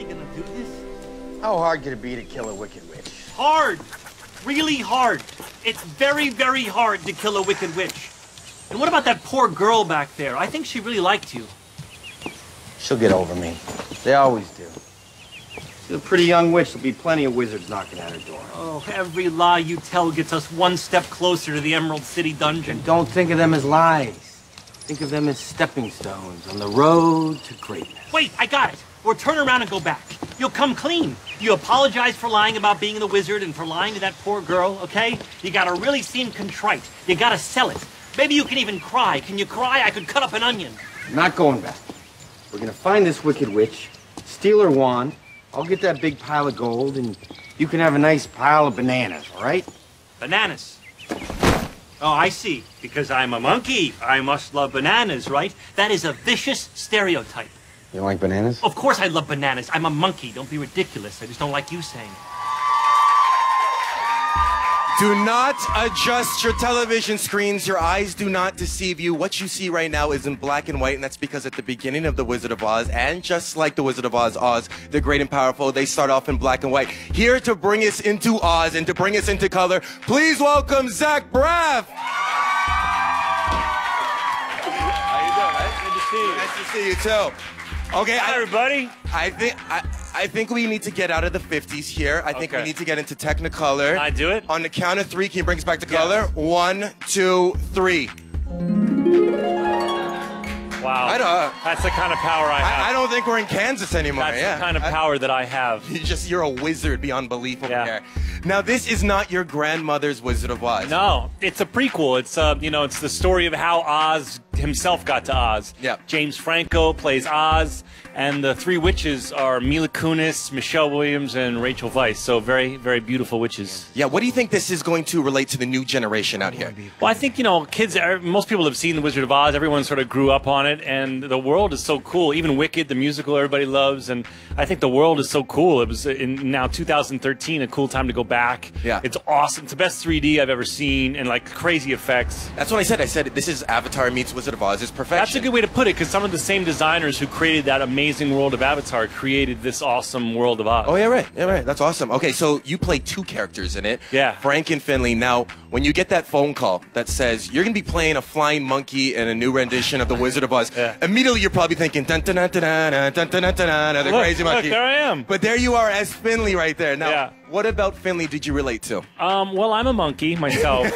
really gonna do this? How hard could it be to kill a wicked witch? Hard! Really hard. It's very, very hard to kill a wicked witch. And what about that poor girl back there? I think she really liked you. She'll get over me. They always do. She's a pretty young witch. There'll be plenty of wizards knocking at her door. Oh, every lie you tell gets us one step closer to the Emerald City dungeon. And don't think of them as lies. Think of them as stepping stones on the road to greatness. Wait, I got it. Or turn around and go back. You'll come clean. You apologize for lying about being the wizard and for lying to that poor girl, okay? You gotta really seem contrite. You gotta sell it. Maybe you can even cry. Can you cry? I could cut up an onion. I'm not going back. We're gonna find this wicked witch, steal her wand. I'll get that big pile of gold, and you can have a nice pile of bananas, all right? Bananas. Oh, I see. Because I'm a monkey, I must love bananas, right? That is a vicious stereotype. You like bananas? Of course I love bananas. I'm a monkey. Don't be ridiculous. I just don't like you saying it. Do not adjust your television screens. Your eyes do not deceive you. What you see right now is in black and white, and that's because at the beginning of The Wizard of Oz, and just like The Wizard of Oz, the great and powerful, they start off in black and white. Here to bring us into Oz and to bring us into color, please welcome Zack Braff. How you doing, man? Good to see you. Nice to see you too. Okay, Hi, everybody. I think we need to get out of the 50s here. I think we need to get into Technicolor. Can I do it? On the count of 3, can you bring us back to color? 1, 2, 3. Wow. That's the kind of power I have. I don't think we're in Kansas anymore. That's the kind of power that I have. You're a wizard beyond belief over here. Now, this is not your grandmother's Wizard of Oz. No, it's a prequel. It's it's the story of how Oz himself got to Oz. Yeah. James Franco plays Oz, and the 3 witches are Mila Kunis, Michelle Williams, and Rachel Weisz. So very, very beautiful witches. Yeah. What do you think this is going to relate to the new generation out here? Well, I think, kids, most people have seen The Wizard of Oz. Everyone sort of grew up on it, and the world is so cool. Even Wicked, the musical, everybody loves, and I think the world is so cool. It was in now 2013, a cool time to go back. Yeah. It's awesome. It's the best 3D I've ever seen, and like crazy effects. That's what I said. I said this is Avatar meets Wizard of Oz. It's perfection. That's a good way to put it, because some of the same designers who created that amazing world of Avatar created this awesome world of Oz. Oh, yeah, right. Yeah, right. That's awesome. Okay, so you play 2 characters in it. Yeah. Frank and Finley. Now, when you get that phone call that says you're going to be playing a flying monkey in a new rendition of The Wizard of Oz, immediately you're probably thinking, dun dun dun dun dun dun dun dun dun, the crazy monkey. Look, there I am. But there you are as Finley right there. Now, what about Finley did you relate to? Well, I'm a monkey myself.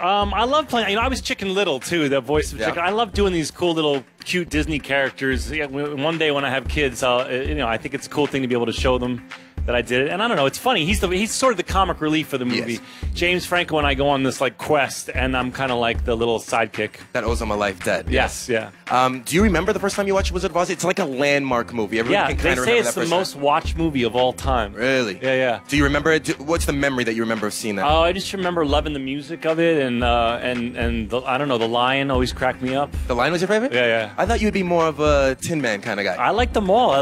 I love playing. I was Chicken Little too, the voice of Chicken. I love doing these cool little cute Disney characters. Yeah, one day when I have kids, I think it's a cool thing to be able to show them that I did it. And I don't know, it's funny. He's sort of the comic relief for the movie. Yes. James Franco and I go on this like quest, and I'm kind of like the little sidekick. That owes him a life debt. Yes, yeah. Do you remember the first time you watched Wizard of Oz? It's like a landmark movie. Everybody can kind of remember that. They say it's the most watched movie of all time. Really? Yeah, yeah. Do you remember it? What's the memory that you remember of seeing that? Oh, I just remember loving the music of it, and the, I don't know, the lion always cracked me up. The Lion was your favorite? Yeah, yeah. I thought you'd be more of a Tin Man kind of guy. I like them all. I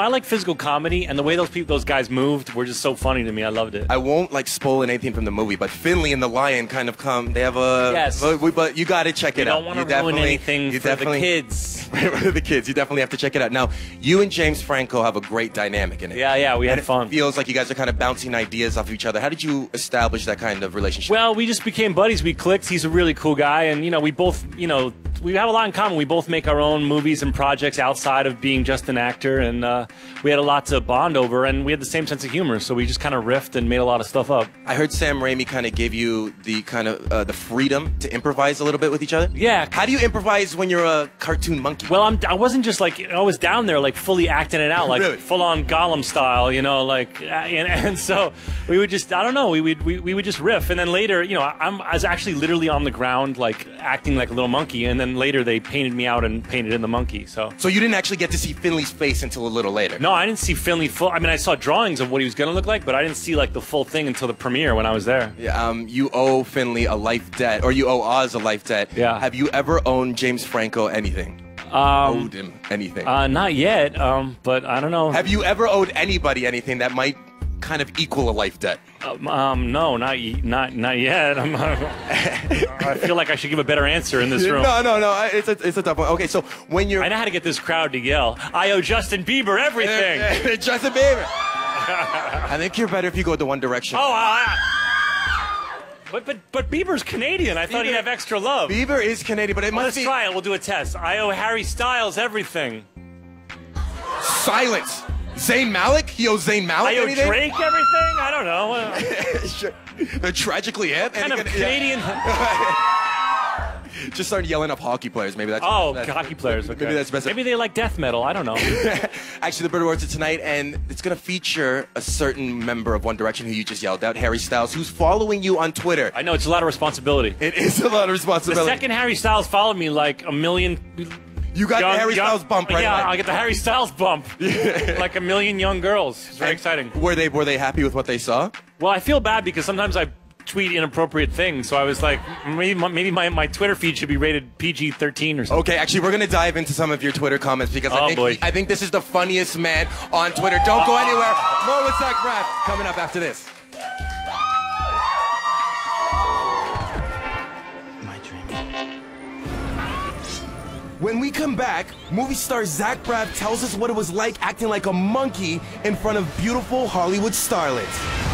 like physical comedy, and the way those guys moved were just so funny to me. I loved it. I won't like spoil anything from the movie, but Finley and the Lion kind of come. They have a but you got to check it out. You don't want to ruin anything for the kids. For the kids, you definitely have to check it out. Now, you and James Franco have a great dynamic in it. Yeah, yeah, we had fun. It feels like you guys are kind of bouncing ideas off of each other. How did you establish that kind of relationship? Well, we just became buddies. We clicked. He's a really cool guy, and we both, we have a lot in common. We both make our own movies and projects outside of being just an actor, and we had a lot to bond over, and we had the same sense of humor, so we just kind of riffed and made a lot of stuff up. I heard Sam Raimi kind of gave you the kind of the freedom to improvise a little bit with each other. Yeah. How do you improvise when you're a cartoon monkey? Well, I wasn't just like, I was down there like fully acting it out, like really? full-on Gollum style, and so we would just, I don't know, we would just riff, and then later, I was actually literally on the ground, like acting like a little monkey, and then later they painted me out and painted in the monkey. So you didn't actually get to see Finley's face until a little later? No, I didn't see Finley full. I mean, I saw drawings of what he was going to look like, but I didn't see like the full thing until the premiere when I was there. Yeah, you owe Finley a life debt, or you owe Oz a life debt. Yeah. Have you ever owed James Franco anything? Owed him anything? Not yet, but I don't know. Have you ever owed anybody anything that might kind of equal a life debt? No, not yet. I feel like I should give a better answer in this room. No. It's a tough one. Okay, so when you're... I know how to get this crowd to yell. I owe Justin Bieber everything. Justin Bieber. I think you're better if you go to One Direction. But Bieber's Canadian. I thought he'd have extra love. Bieber is Canadian, but it must Let's try it. We'll do a test. I owe Harry Styles everything. Silence. Zayn Malik? He owes Zayn Malik I owe anything? Drake everything? I don't know. Sure. They're tragically hip. Kind of Canadian. Just start yelling up hockey players. Maybe that's... hockey players. Okay. Maybe that's best. Maybe they like death metal. I don't know. Actually, the Brit Awards are tonight, and it's going to feature a certain member of One Direction who you just yelled out, Harry Styles, who's following you on Twitter. I know, it's a lot of responsibility. It is a lot of responsibility. The second Harry Styles followed me, like a million... You got the Harry Styles bump, right? Yeah, I get the Harry Styles bump. Like a million young girls. It's very exciting. Were they happy with what they saw? Well, I feel bad because sometimes I tweet inappropriate things, so I was like, maybe my Twitter feed should be rated PG-13 or something. Okay, actually, we're going to dive into some of your Twitter comments because I think this is the funniest man on Twitter. Don't go anywhere. More with Zack Braff coming up after this. When we come back, movie star Zack Braff tells us what it was like acting like a monkey in front of beautiful Hollywood starlets.